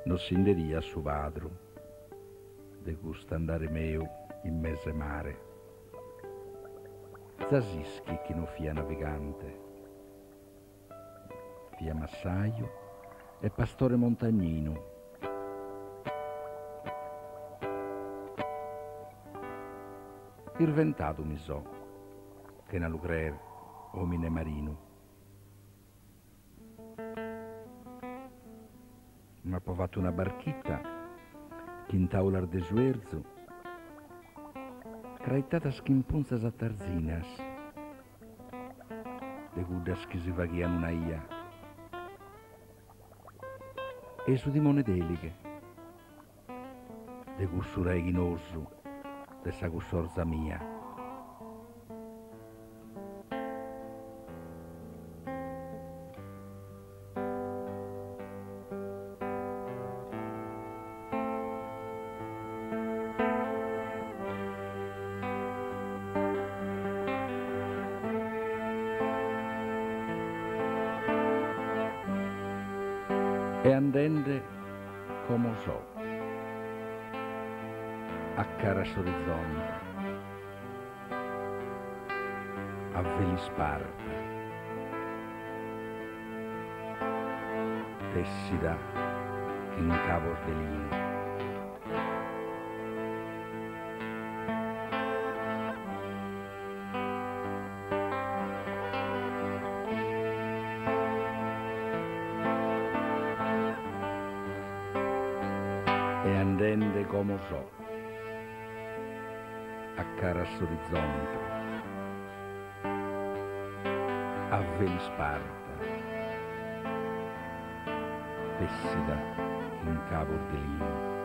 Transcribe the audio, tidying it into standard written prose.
non si inderia su padru, de gusto andare meu in mese mare. Zasischi chi non fia navigante, fia massaio e pastore montagnino. Irventato mi so, che na lucrer omine marino. Ma provato una barchita che in taular de suerzo, craitata schimpunzas a tarzinas, de gudas che si vaghian una ia, e su dimone deliche, de gussura eghinoso, de sa gussorza mia. E andende come so, a cara s'orizzonte, a velisparta, tessida che in cavo ordelino. E andende come so, a cara s'orizzonte, a velisparta, tessida in cavo ordelino.